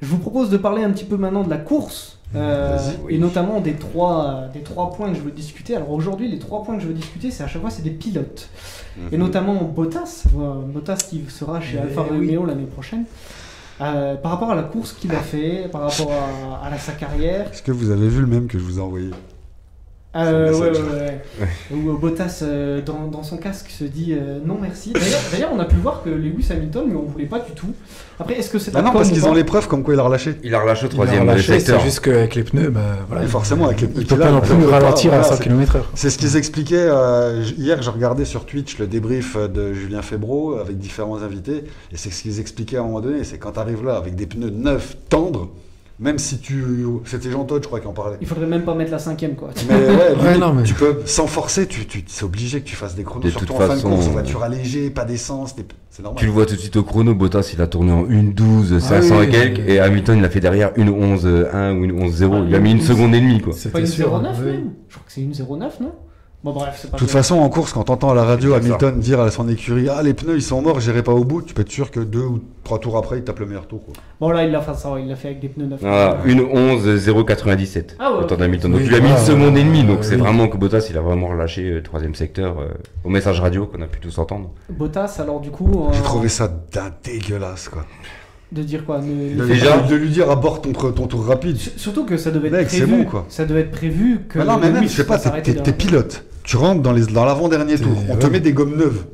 Je vous propose de parler un petit peu maintenant de la course, et notamment des trois points que je veux discuter. Alors aujourd'hui, les 3 points que je veux discuter, c'est à chaque fois c'est des pilotes. Et notamment Bottas qui sera chez Alfa Romeo l'année prochaine. Par rapport à la course qu'il a fait, par rapport à sa carrière. Est-ce que vous avez vu le même que je vous ai envoyé? Ouais. Où Bottas, dans son casque, se dit non merci. D'ailleurs, on a pu voir que Lewis Hamilton lui en voulait pas du tout. Après, est-ce que c'est non, parce qu'ils ont les preuves comme quoi il a relâché. Il a relâché au 3ème secteur. C'est juste qu'avec les pneus, et forcément, avec les pneus, il peut pas non plus ralentir à 100 km/h. C'est ce qu'ils expliquaient. Hier, je regardais sur Twitch le débrief de Julien Febvreau avec différents invités. Et c'est ce qu'ils expliquaient à un moment donné. C'est quand tu arrives là avec des pneus neufs tendres. Même si c'était Jean Todt, je crois, qui en parlait. Il faudrait même pas mettre la 5ème, quoi. Mais tu peux, sans forcer, c'est obligé que tu fasses des chronos. Surtout en fin de course, voiture allégée, pas d'essence, c'est normal. Tu le vois tout de suite au chrono, Bottas, il a tourné en 1.12, 500 et quelques, et Hamilton, il a fait derrière 1.11.1 ou 1.11.0. Il a mis une seconde et demie, quoi. C'est pas une 0.9 même. Je crois que c'est une 0.9, non? Bon, bref, c'est pas. De toute façon, en course, quand t'entends à la radio Hamilton dire à son écurie les pneus ils sont morts, j'irai pas au bout, tu peux être sûr que 2 ou 3 tours après, il tape le meilleur tour, quoi. Bon, là, il l'a fait ça, il l'a fait avec des pneus neufs. Une 11.097. Le temps d'Hamilton. Donc, il a mis une seconde et demie, donc c'est vraiment que Bottas, il a vraiment relâché 3ème secteur au message radio qu'on a pu tous entendre. Bottas, alors, du coup. J'ai trouvé ça dégueulasse, quoi. De dire quoi? De lui dire aborde ton tour rapide. Surtout que ça devait être prévu. C'est bon, quoi. Ça devait être prévu que. Non, mais même, je sais pas, t'es pilote. Tu rentres dans l'avant-dernier tour. On te met des gommes neuves.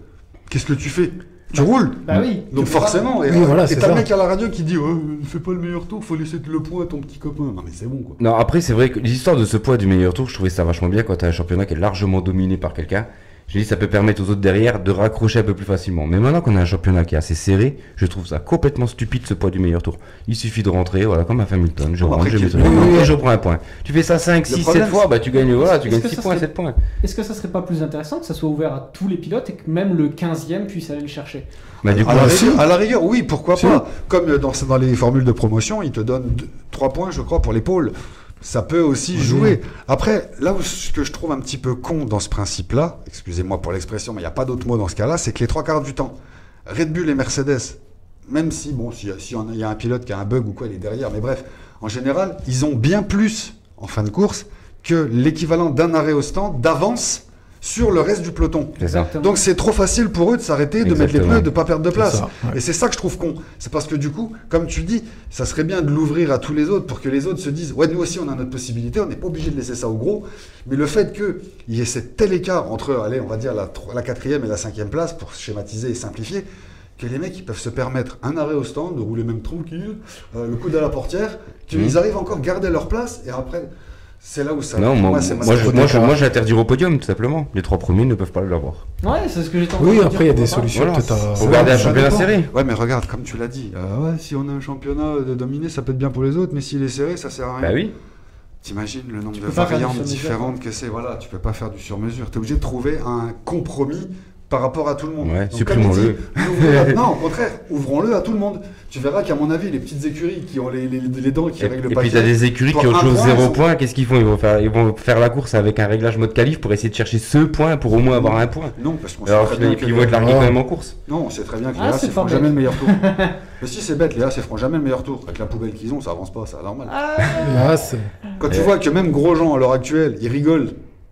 Qu'est-ce que tu fais? Tu roules. Bah oui. Donc forcément. Et t'as le mec à la radio qui dit ne fais pas le meilleur tour, faut laisser le point à ton petit copain. Non, mais c'est bon, quoi. Non, après, c'est vrai que l'histoire de ce poids du meilleur tour, je trouvais ça vachement bien quand t'as un championnat qui est largement dominé par quelqu'un. J'ai dit ça peut permettre aux autres derrière de raccrocher un peu plus facilement. Mais maintenant qu'on a un championnat qui est assez serré, je trouve ça complètement stupide ce poids du meilleur tour. Il suffit de rentrer, voilà, comme à Hamilton, je rentre, je prends un point. Tu fais ça 5, 6, 7 fois, bah tu gagnes, voilà, tu gagnes 6 points, 7 points. Est-ce que ça serait pas plus intéressant que ça soit ouvert à tous les pilotes et que même le 15e puisse aller le chercher? Bah, du coup, à la rigueur, oui, pourquoi pas. Comme dans les formules de promotion, ils te donnent 3 points, je crois, pour l'épaule. Ça peut aussi jouer. Après, là où ce que je trouve un petit peu con dans ce principe-là, excusez-moi pour l'expression, mais il n'y a pas d'autre mot dans ce cas-là, c'est que les 3/4 du temps, Red Bull et Mercedes, même si, bon, s'il y a un pilote qui a un bug ou quoi, il est derrière, mais bref, en général, ils ont bien plus, en fin de course, que l'équivalent d'un arrêt au stand d'avance sur le reste du peloton. Donc c'est trop facile pour eux de s'arrêter, de mettre les pneus, de ne pas perdre de place. Et c'est ça que je trouve con. C'est parce que du coup, comme tu dis, ça serait bien de l'ouvrir à tous les autres pour que les autres se disent ouais, nous aussi on a notre possibilité, on n'est pas obligé de laisser ça au gros. Mais le fait qu'il y ait cet tel écart entre, allez, on va dire la 4e et la 5e place, pour schématiser et simplifier, que les mecs ils peuvent se permettre un arrêt au stand, de rouler même tranquille, le coude à la portière, qu'ils arrivent encore à garder leur place et après... C'est là où ça... Non, moi j'interdire au podium, tout simplement. Les 3 premiers ne peuvent pas l'avoir. Ouais, c'est ce que j'étais en train de dire. Oui, après, il y a des solutions. Faut garder un championnat serré. Ouais, mais regarde, comme tu l'as dit, si on a un championnat dominé, ça peut être bien pour les autres, mais s'il est serré, ça sert à rien. Bah oui. T'imagines le nombre de variantes différentes que c'est. Voilà, tu peux pas faire du sur-mesure. T'es obligé de trouver un compromis par rapport à tout le monde. Ouais, supprimons-le. Non, au contraire, ouvrons-le à tout le monde. Tu verras qu'à mon avis, les petites écuries qui ont les dents qui règlent le paquet... Et puis t'as des écuries qui ont toujours 0 point, qu'est-ce qu'ils font? Ils vont faire la course avec un réglage mode qualif pour essayer de chercher ce point pour au moins avoir un point. Non, parce qu'on sait très bien qu'ils vont être largués quand même en course. Non, on sait très bien que les As, ils feront jamais le meilleur tour. Mais si, c'est bête, les As, ils feront jamais le meilleur tour. Avec la poubelle qu'ils ont, ça avance pas, c'est normal. Quand tu vois que même Grosjean, à l'heure actuelle, ils rigolent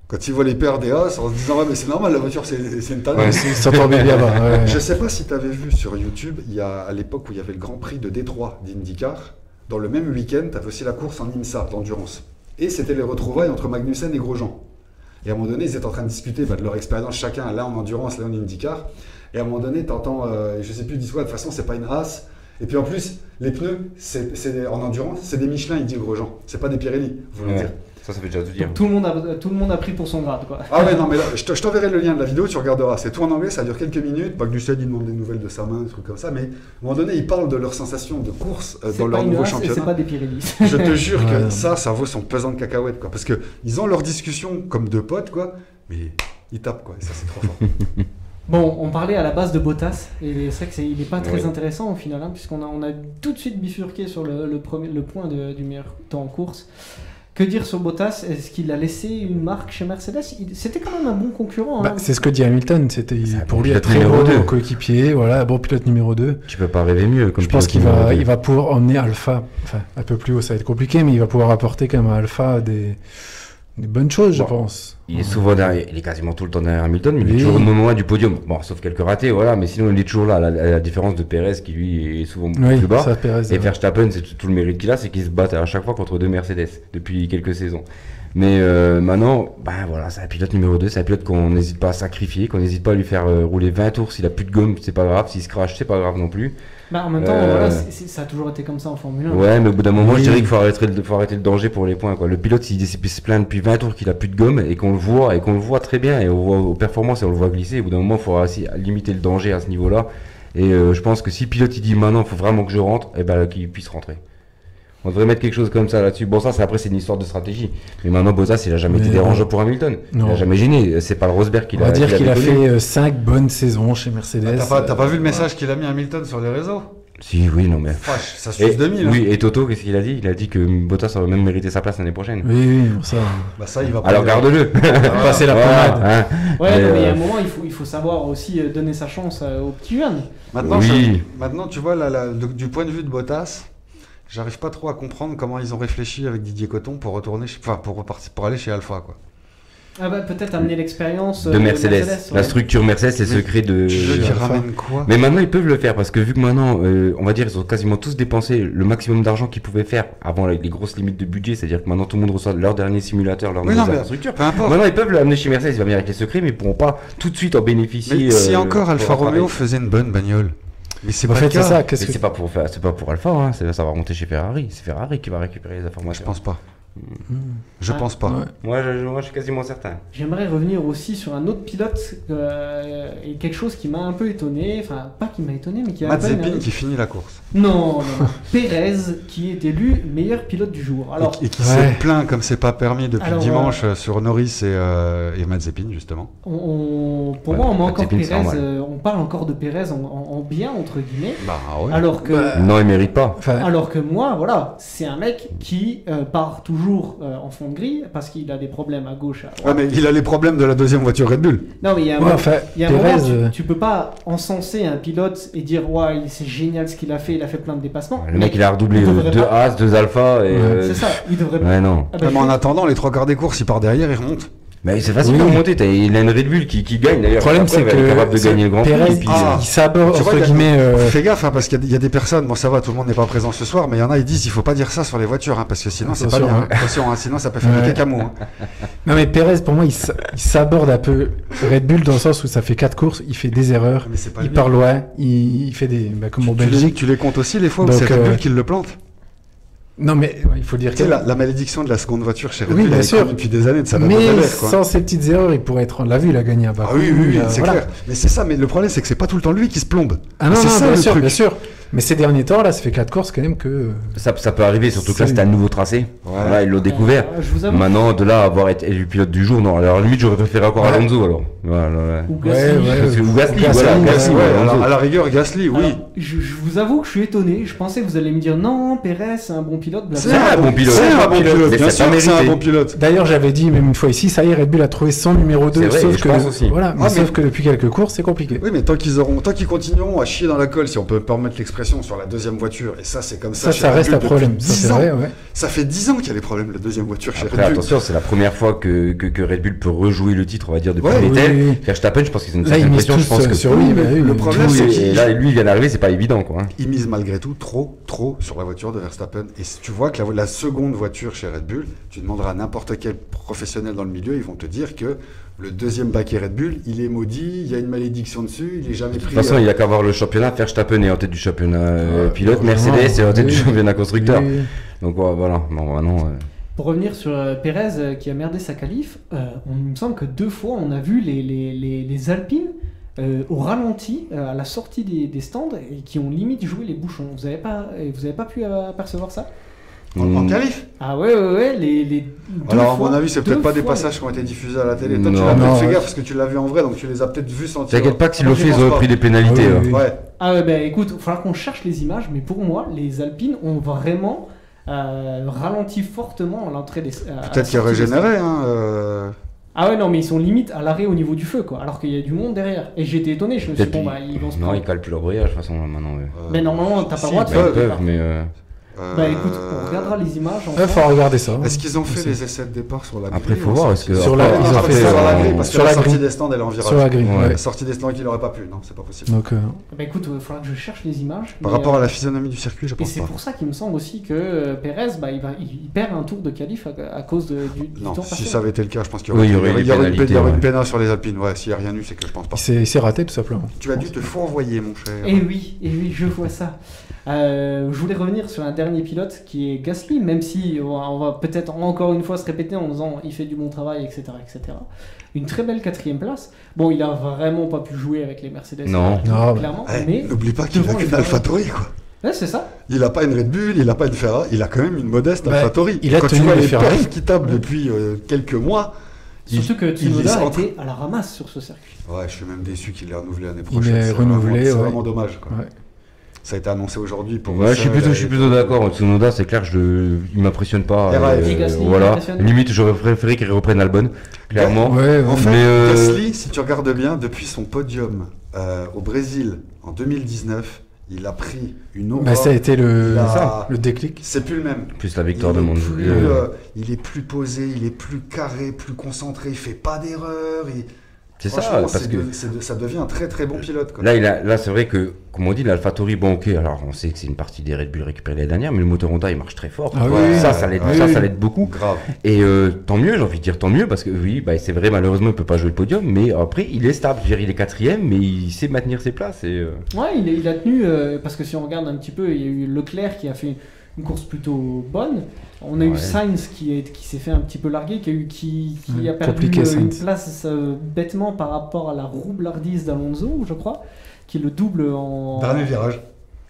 quand ils voient les paires des As en se disant ouais mais c'est normal, la voiture c'est une tannée. Ouais, ça tombe bien. Ouais. Je sais pas si tu avais vu sur YouTube, il y a à l'époque où il y avait le Grand Prix de Détroit d'IndyCar, dans le même week-end, tu avais aussi la course en IMSA d'endurance. Et c'était les retrouvailles entre Magnussen et Grosjean. Et à un moment donné, ils étaient en train de discuter de leur expérience chacun, là en endurance, là en IndyCar. Et à un moment donné, tu entends, je sais plus, ils disent ouais, de toute façon c'est pas une As. Et puis en plus, les pneus, en endurance, c'est des Michelin, il dit Grosjean. C'est pas des Pirelli, vous voulez dire. Ça fait déjà tout dire. Donc, tout le monde a pris pour son grade, quoi. Ah ouais, non, mais là, je t'enverrai le lien de la vidéo, tu regarderas. C'est tout en anglais, ça dure quelques minutes. Magnussen, il demande des nouvelles de sa main, des trucs comme ça. Mais à un moment donné, ils parlent de leurs sensations de course dans leur nouveau championnat. C'est pas des Pirelli. Je te jure que ça vaut son pesant de cacahuètes, quoi. Parce qu'ils ont leur discussion comme deux potes, quoi. Mais ils tapent, quoi. Et ça, c'est trop fort. Bon, on parlait à la base de Bottas, et c'est vrai qu'il n'est pas très intéressant au final, puisqu'on a tout de suite bifurqué sur le point du meilleur temps en course. Que dire sur Bottas? Est-ce qu'il a laissé une marque chez Mercedes? C'était quand même un bon concurrent. Bah, c'est ce que dit Hamilton. C'était C'est un pour bon lui un pilote très numéro bon 2. coéquipier. Voilà, bon pilote numéro 2. Tu peux pas rêver mieux. Comme Je pense pilote qu'il numéro 2. va pouvoir emmener Alpha, enfin un peu plus haut, ça va être compliqué, mais il va pouvoir apporter quand même à Alpha des bonnes choses, je pense. Il est souvent derrière, il est quasiment tout le temps derrière Hamilton, mais il est Oui. toujours non loin du podium. Bon, sauf quelques ratés, voilà, mais sinon il est toujours là, à la différence de Perez qui lui est souvent beaucoup Oui, plus bas. ça, Perez. Et Verstappen, c'est tout le mérite qu'il a, c'est qu'il se bat à chaque fois contre deux Mercedes depuis quelques saisons. Mais maintenant, ben voilà, c'est un pilote numéro 2, c'est un pilote qu'on n'hésite pas à sacrifier, qu'on n'hésite pas à lui faire rouler 20 tours. S'il a plus de gomme, c'est pas grave. S'il se crache, c'est pas grave non plus. Bah, en même temps, voilà, ça a toujours été comme ça en Formule 1. Ouais, mais au bout d'un moment, Oui. je dirais qu'il faut arrêter le danger pour les points, quoi. Le pilote, s'il se plaint depuis 20 tours qu'il a plus de gomme et qu'on le voit très bien, et on voit aux performances et on le voit glisser, au bout d'un moment, il faut aussi limiter le danger à ce niveau-là. Et je pense que si le pilote il dit maintenant, il faut vraiment que je rentre, et ben qu'il puisse rentrer. On devrait mettre quelque chose comme ça là-dessus. Bon, ça, c'est une histoire de stratégie. Mais maintenant, Bottas, il a jamais été Mais dérangeant pour Hamilton. non. Il a jamais gêné. C'est pas le Rosberg qui On va dire qu'il a déconné. fait 5 bonnes saisons chez Mercedes. T'as pas vu le message qu'il a mis Hamilton sur les réseaux? Si, oui, non, mais. Wesh, ça Et, suce 2000. oui, et Toto, qu'est-ce qu'il a dit? Il a dit que Bottas aurait même mérité sa place l'année prochaine. Oui, bon, ça. Bah ça, il va pas. Alors garde-le. Passer la Voilà, pommade. hein. Ouais, Mais, non, mais il y a un moment, il faut savoir aussi donner sa chance aux petits jeunes. Maintenant, Oui. maintenant, tu vois, du point de vue de Bottas, j'arrive pas trop à comprendre comment ils ont réfléchi avec Didier Cotton pour retourner, pour aller chez Alpha, quoi. Ah bah peut-être amener l'expérience De Mercedes. ouais. La structure Mercedes, c'est Mais secret de. Tu veux qu'ils Alpha. ramènent quoi? Mais maintenant, ils peuvent le faire parce que vu que maintenant, on va dire, ils ont quasiment tous dépensé le maximum d'argent qu'ils pouvaient faire avant les grosses limites de budget, c'est-à-dire que maintenant tout le monde reçoit leur dernier simulateur, leur Oui, non, nouvelle mais infrastructure. peu importe. Maintenant, ils peuvent l'amener chez Mercedes, il va venir avec les secrets, mais ils pourront pas tout de suite en bénéficier. Mais si encore Alfa pour Romeo rattraper. faisait une bonne bagnole. Mais c'est En pas fait, le c'est cas. ça. Mais Qu'est-ce que c'est pas pour Alpha, hein, ça va remonter chez Ferrari. C'est Ferrari qui va récupérer les Je informations. pense pas. Je Ah, pense pas. Ouais. Moi, je suis quasiment certain. J'aimerais revenir aussi sur un autre pilote et quelque chose qui m'a un peu étonné, enfin pas qui m'a étonné, mais qui a un peu Mazepin énervé. qui finit la course. Non. Pérez qui est élu meilleur pilote du jour. Alors, Et qui Ouais. s'est plaint comme c'est pas permis depuis Alors, dimanche sur Norris et Mazepin, justement. pour Ouais, moi, on met encore Mazepin, c'est Pérez, normal. on parle encore de Pérez en bien entre guillemets, Bah ouais. alors que Bah, Non, il mérite pas. Enfin, Alors que moi, voilà, c'est un mec qui part toujours en fond de grille parce qu'il a des problèmes à gauche. À Ouais, droite. mais il a les problèmes de la deuxième voiture Red Bull. Non, mais il y a un ouais, moment, enfin, il y a un Pérez, moment, tu peux pas encenser un pilote et dire ouais, c'est génial ce qu'il a fait, il a fait plein de dépassements. Le mec, il a redoublé il devrait 2 pas- As, 2 Alpha et. Ouais, C'est ça, il devrait pas. Ouais, non. Ah bah, Mais en attendant, les trois quarts des courses, il part derrière, il remonte. Mais c'est facile Oui. de remonter. Il a une Red Bull qui gagne d'ailleurs. le problème, Après, c'est il va être capable que de gagner le Grand Prix. Pérez, et puis, Ah. il saborde, Tu vois, entre il y a- guillemets. Fais gaffe, hein, parce qu'il y a des personnes, bon ça va, tout le monde n'est pas présent ce soir, mais il y en a, ils disent il faut pas dire ça sur les voitures, hein, parce que sinon c'est pas Attention, bien. hein. Attention, hein, sinon ça peut faire Ouais. des cacamos. Hein. Non, mais Pérez, pour moi, il saborde un peu Red Bull dans le sens où ça fait 4 courses, il fait des erreurs, Mais c'est pas il le part loin, il fait des. Bah, comme en Belgique. Tu les comptes aussi les fois où Donc, c'est Red Bull qui le plante. Non, mais ouais, il faut dire Tu sais, que. la malédiction de la seconde voiture chez Red Oui, Bull, bien elle est sûr. connue depuis des années de sa Mais quoi. sans ces petites erreurs, il pourrait être. On l'a vu, il a gagné un Ah oui, c'est voilà. clair. Mais c'est ça, mais le problème c'est que c'est pas tout le temps lui qui se plombe. Ah non, c'est non, ça bien le sûr, truc. bien sûr. Mais ces derniers temps, là, ça fait 4 courses quand même que. Ça peut arriver, surtout que là C'est- c'était un nouveau tracé. Ouais. Voilà, ils l'ont découvert. Je vous avoue. Maintenant, de là à avoir été élu pilote du jour, non. Alors, à la limite, j'aurais préféré encore Ouais. Alonso alors. Voilà, ouais. Ou Ouais, Gasly. ouais. Parce que- ou Gasly, Gasly, voilà, ouais, Gasly, Ouais, ouais, à Alonso. la rigueur, Gasly, oui. Alors, je vous avoue que je suis étonné. Je pensais que vous allez me dire non, Pérez c'est un bon pilote. C'est blablabla. un bon pilote. C'est un bon pilote. Mais Bien c'est sûr pas que c'est un mérité. bon pilote. D'ailleurs, j'avais dit même une fois ici, ça y est, Red Bull a trouvé son numéro 2. C'est vrai, sauf je que, pense aussi. Voilà, mais Ah, sauf mais- que depuis quelques courses, c'est compliqué. Oui, mais tant qu'ils continueront à chier dans la colle, si on peut permettre l'expression, sur la deuxième voiture, et ça c'est comme ça. chez Ça Red reste Bull un problème. depuis Ça, 10 c'est ans. vrai, ouais. Ça fait 10 ans qu'il y a des problèmes la deuxième voiture chez Après, Red Bull. attention, c'est la première fois que Red Bull peut rejouer le titre, on va dire, depuis Ouais, Vettel. oui, oui. Verstappen, je pense qu'ils ont une Là, ils certaine misent pression. tous Je pense que sur lui. Oui, bah mais oui, le mais problème, tout c'est est- qu'il- Et là, lui, il vient d'arriver, c'est pas évident, quoi. hein. Ils misent malgré tout trop sur la voiture de Verstappen. Et si tu vois que la seconde voiture chez Red Bull, tu demanderas à n'importe quel professionnel dans le milieu, ils vont te dire que le deuxième baquet Red Bull, il est maudit, il y a une malédiction dessus, il est jamais De pris. toute façon, il n'y a qu'à voir le championnat. Verstappen est en tête du championnat pilote, largement. Mercedes est en tête du Oui. championnat constructeur. Oui. Donc voilà, bon, maintenant. Pour revenir sur Pérez qui a merdé sa qualif, il me semble que 2 fois on a vu les Alpines au ralenti à la sortie des stands et qui ont limite joué les bouchons. Vous avez pas pu apercevoir ça? En qualif. Ah ouais, les deux Alors, à fois- mon avis, c'est deux peut-être pas des fois. passages qui ont été diffusés à la télé. Toi, tu Non. l'as peut-être Non, fait ouais. gaffe parce que tu l'as vu en vrai, donc tu les as peut-être vus sentir. T'inquiète pas que s'ils Ah, l'ont je fait, ils pense auraient pas. pris des pénalités. Ah oui, hein. oui. Ouais. Ah ouais, bah écoute, il va falloir qu'on cherche les images, mais pour moi, les Alpines ont vraiment ralentit fortement à l'entrée des. Peut-être qu'il régénérait. Hein, Ah ouais, non, mais ils sont limite à l'arrêt au niveau du feu, quoi. Alors qu'il y a du monde derrière. Et j'étais étonné, je me suis dit, bon, bah, ils vont se Non, prendre. ils calent plus leur brillage, de toute façon, là, maintenant. Mais normalement, t'as pas le droit de Ils faire. peuvent, mais. Bah écoute, on regardera les images. Il faut regarder ça. Est-ce qu'ils ont fait les essais de départ sur la grille? Après, il faut voir. Est-ce que. Sur la- après, ils ont après, fait sur la grille, on- parce que sur la la sortie grille. des stands, elle est en virage. Sur la grille. Ouais. La sortie des stands, il n'aurait pas pu. Non, c'est pas possible. Donc, Bah écoute, il faudra que je cherche les images. Par mais, rapport à la physionomie du circuit, je Et pense c'est pas. pour ça qu'il me semble aussi que Pérez, bah, il perd un tour de qualif à cause du Non, temps si passé. ça avait été le cas, je pense qu'il Oui, y aurait une pénalité, pénale sur les Alpines. Ouais, s'il n'y a rien eu, c'est que je pense pas. il s'est raté tout simplement. Tu as dû te fourvoyer, mon cher. Et oui, je vois ça. Je voulais revenir sur un dernier pilote qui est Gasly, même si on va peut-être encore une fois se répéter en disant il fait du bon travail, etc., etc. Une très belle 4e place. Bon, il a vraiment pas pu jouer avec les Mercedes, Non. Non, clairement, Eh, mais n'oublie pas qu'il a devant qu'une les AlphaTauri, quoi. ouais, c'est ça. Il n'a pas une Red Bull, il n'a pas une Ferrari, il a quand même une modeste Bah, AlphaTauri. il a Quand tu tenu vois les les Ferrari. perfs qui tapent depuis quelques mois, Surtout que il Tsunoda a centre. été à la ramasse sur ce circuit. Ouais, je suis même déçu qu'il l'ait renouvelé l'année Il prochaine. est C'est renouvelé, vraiment- C'est ouais. vraiment dommage, quoi. Ouais. Ça a été annoncé aujourd'hui pour Ouais, je suis Russell, plutôt d'accord. Tsunoda, c'est clair, il m'impressionne pas. RAF. Et Gasly, il voilà. m'impressionne. Limite, j'aurais préféré qu'il reprenne Albon, clairement. Ouais, En fait, Mais, Gasly, si tu regardes bien, depuis son podium au Brésil en 2019, il a pris une aura. Bah, ça a été le Ça. déclic. C'est plus le même. Plus la victoire il de est Monza. plus, il est plus posé, il est plus carré, plus concentré, il fait pas d'erreur. C'est ça, Franchement, parce que. ça devient un très très bon pilote, quoi. Là, c'est vrai que, comme on dit, l'AlphaTauri, bon, ok, alors on sait que c'est une partie des Red Bull récupérées l'année dernière, mais le moteur Honda, il marche très fort. Ah oui, ça l'aide, oui, ça l'aide beaucoup. Grave. Et tant mieux, j'ai envie de dire tant mieux, parce que oui, bah, c'est vrai, malheureusement, il peut pas jouer le podium, mais après, il est stable. Je veux dire, il est 4e, mais il sait maintenir ses places. Et, Ouais, il a tenu, parce que si on regarde un petit peu, il y a eu Leclerc qui a fait une course plutôt bonne. On a eu Ouais. Sainz qui s'est fait un petit peu larguer, qui a perdu compliqué, une Sainz. place bêtement par rapport à la roublardise d'Alonso, je crois, qui est le double en... Dernier virage.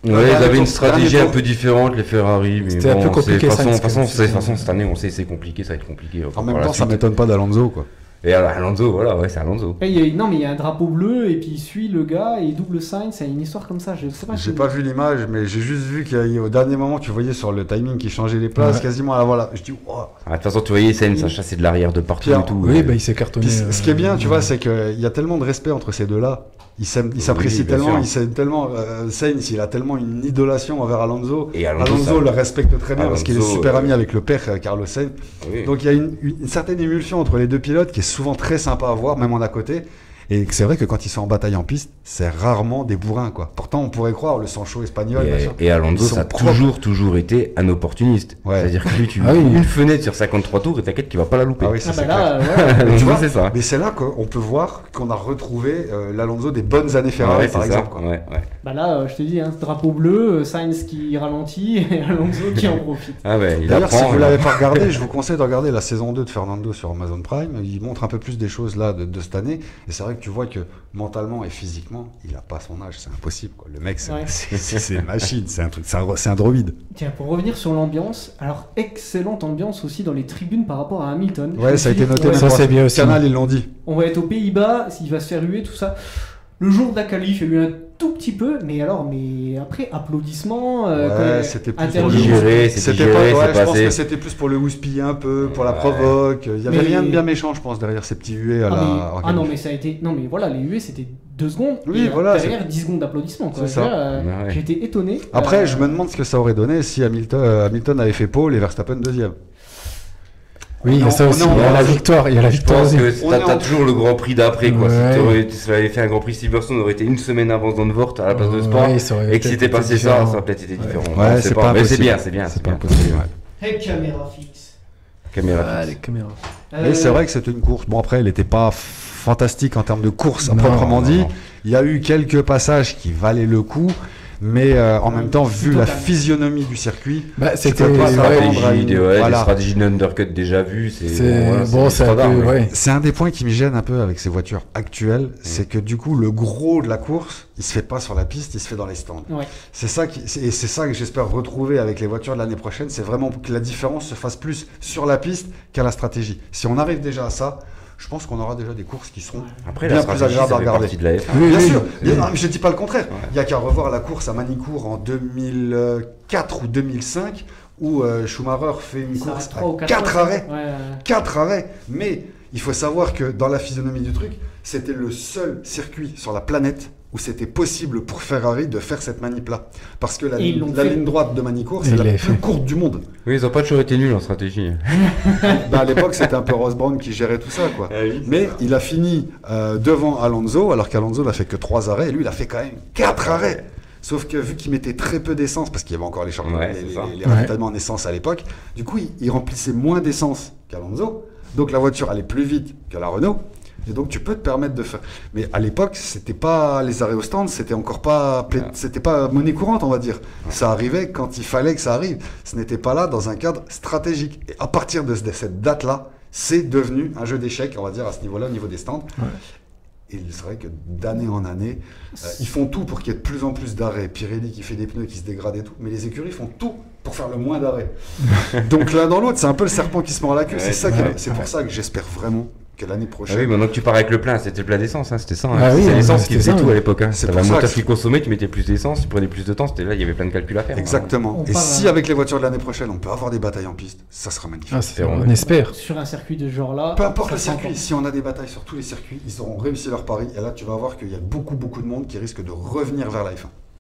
Ouais, Ouais, ils avaient une tour, stratégie dernier un tour. peu différente, les Ferrari. Mais C'était un bon, peu compliqué, De toute Sainz, façon, quand même. cette année, on sait c'est compliqué, ça va être compliqué. En même Par la temps, ça suite. m'étonne pas d'Alonso, quoi. Et alors, Alonso, voilà, ouais, c'est Alonso. Et non, mais il y a un drapeau bleu, et puis il suit le gars, et il double Sainz, c'est une histoire comme ça, je sais pas. J'ai pas vu l'image, mais j'ai juste vu qu'au dernier moment, tu voyais sur le timing qui changeait les places, Ouais. quasiment à la voilà. Je dis, wow. Ah, de toute façon, tu voyais Sainz, ça chassait de l'arrière de partout Pierre, et tout. Oui, bah, il s'est cartonné. Puis, ce qui est bien, tu vois, c'est qu'il y a tellement de respect entre ces deux-là. Ils s'apprécient bien tellement, sûr. ils s'aiment tellement. Sainz, il a tellement une idolation envers Alonso. Et Alonso ça- le respecte très bien parce qu'il est Alonso, super ami avec le père Carlos Sainz. Oui. Donc il y a une certaine émulsion entre les deux pilotes qui est souvent très sympa à voir, même en à côté. Et c'est vrai que quand ils sont en bataille en piste, c'est rarement des bourrins, quoi. Pourtant, on pourrait croire le sang chaud espagnol. machin. Et Alonso, Ils sont ça a propres. toujours été un opportuniste. Ouais. C'est-à-dire que lui, tu Ah oui. une fenêtre sur 53 tours et t'inquiète qu'il va pas la louper. Ah oui, ça Ah c'est bah clair. là, ouais. Mais tu Tu vois, vois, c'est ça. Mais c'est là qu'on peut voir qu'on a retrouvé l'Alonso des bonnes années Ferrari, Ouais, par c'est ça. exemple. Quoi. Ouais, ouais. Bah là, je te dis, hein, ce drapeau bleu, Sainz qui ralentit, et Alonso qui en profite. Ah ouais, il D'ailleurs, si apprend. vous l'avez pas regardé, je vous conseille de regarder la saison 2 de Fernando sur Amazon Prime. Il montre un peu plus des choses là de cette année. Et c'est vrai que tu vois que mentalement et physiquement, il a pas son âge. C'est impossible. Quoi. Le mec, Ouais. c'est une machine. C'est un truc. C'est un droïde. Tiens, pour revenir sur l'ambiance, alors excellente ambiance aussi dans les tribunes par rapport à Hamilton. Je Ouais, me ça a suis été dit, noté. ouais, même Ça, par c'est bien aussi. Canal, ils l'ont dit. on va être aux Pays-Bas, il va se faire huer, tout ça. Le jour de la qualif, il y a eu un tout petit peu, mais après, applaudissements, Ouais, c'était plus interview. pour le Digéré, C'était digéré, pas, c'est ouais, je pense passé. que c'était plus pour le houspiller un peu, pour la Ouais. provoque. Il y avait Mais- rien de bien méchant, je pense, derrière ces petits huées à la. en Ah non, qualif. mais ça a été. Non, mais voilà, les huées, c'était 2 secondes. Oui, et voilà, derrière, 10 secondes d'applaudissements. quoi. C'est ça. Je veux dire, Ouais. J'ai été étonné. Après, je me demande ce que ça aurait donné si Hamilton avait fait pole et Verstappen deuxième. Oui, il y a ça On aussi. est en- Il y a la victoire. Il y a la Je victoire pense aussi. que On est t'as en- toujours le Grand Prix d'après, quoi. Ouais. Si tu avais fait un Grand Prix Silverstone, on aurait été une semaine avant Zandvoort à la place de Spa. Ouais, ça aurait Et que si peut-être c'était été passé différent. ça aurait peut-être été différent. Ouais, On sait c'est pas Mais c'est impossible. bien, c'est bien. C'est pas bien. impossible. Ouais. Et caméra fixe. Caméra Ah, fixe. les caméras. Mais c'est vrai que c'était une course. Bon, après, elle n'était pas fantastique en termes de course, à Non, proprement non, dit. non. Il y a eu quelques passages qui valaient le coup. Mais en même temps, vu la Total. physionomie du circuit, Bah, Tu c'était. peux pas ouais, Stratégie, des Voilà. stratégies d'undercut déjà vues. C'est voilà, bon, c'est un standard, peu. mais- Ouais. c'est un des points qui me gêne un peu avec ces voitures actuelles. C'est que du coup, le gros de la course, il se fait pas sur la piste, il se fait dans les stands. Ouais. C'est ça que j'espère retrouver avec les voitures de l'année prochaine. C'est vraiment que la différence se fasse plus sur la piste qu'à la stratégie. Si on arrive déjà à ça, je pense qu'on aura déjà des courses qui seront Après, bien la plus stratégie, agréables ça à fait regarder. partie de la F1. Oui, Bien oui. sûr, Oui. je dis pas le contraire. Ouais. Il y a qu'à revoir la course à Manicourt en 2004 ou 2005, où Schumacher fait une Ça course reste 3 ou à 4 4 arrêts. Ouais. 4 arrêts. Mais il faut savoir que dans la physionomie du truc, c'était le seul circuit sur la planète où c'était possible pour Ferrari de faire cette manip-là. Parce que la Et ils l'ont fait. ligne droite de Manicourt, Et c'est ils la l'avaient plus fait. courte du monde. Oui, ils ont pas toujours été nuls en stratégie. À l'époque, c'était un peu Ross Brown qui gérait tout ça, quoi. Mais il a fini devant Alonso, alors qu'Alonso n'a fait que 3 arrêts, et lui, il a fait quand même 4 arrêts. Sauf que vu qu'il mettait très peu d'essence, parce qu'il y avait encore les Ouais, c'est ça. ravitaillements en essence à l'époque, du coup, il remplissait moins d'essence qu'Alonso. Donc la voiture allait plus vite que la Renault. Et donc tu peux te permettre de faire. Mais à l'époque, c'était pas les arrêts au stand, c'était encore pas, c'était pas monnaie courante, on va dire. Ça arrivait quand il fallait que ça arrive. Ce n'était pas là dans un cadre stratégique. Et à partir de cette date-là, c'est devenu un jeu d'échecs, on va dire à ce niveau-là, au niveau des stands. Ouais. Et c'est vrai que d'année en année, ils font tout pour qu'il y ait de plus en plus d'arrêts. Pirelli qui fait des pneus qui se dégradent et tout, mais les écuries font tout pour faire le moins d'arrêts. Donc l'un dans l'autre, c'est un peu le serpent qui se mord la queue. Ouais, C'est pour ça que j'espère vraiment que l'année Ah prochaine. oui, maintenant que tu pars avec le plein, c'était le plein d'essence, hein, c'était ça. Hein. Ah oui, c'est l'essence qui c'était faisait ça, tout ouais. à l'époque. Hein. C'est T'avais pour un ça moteur que qui consommait, tu mettais plus d'essence, tu prenais plus de temps, c'était là, il y avait plein de calculs à faire. Exactement. On Et parle, si avec les voitures de l'année prochaine, on peut avoir des batailles en piste, ça sera magnifique. Ah, on espère. Sur un circuit de ce genre-là. Peu importe ça le sera circuit, si on a des batailles sur tous les circuits, ils auront réussi leur pari. Et là, tu vas voir qu'il y a beaucoup de monde qui risque de revenir vers la F1.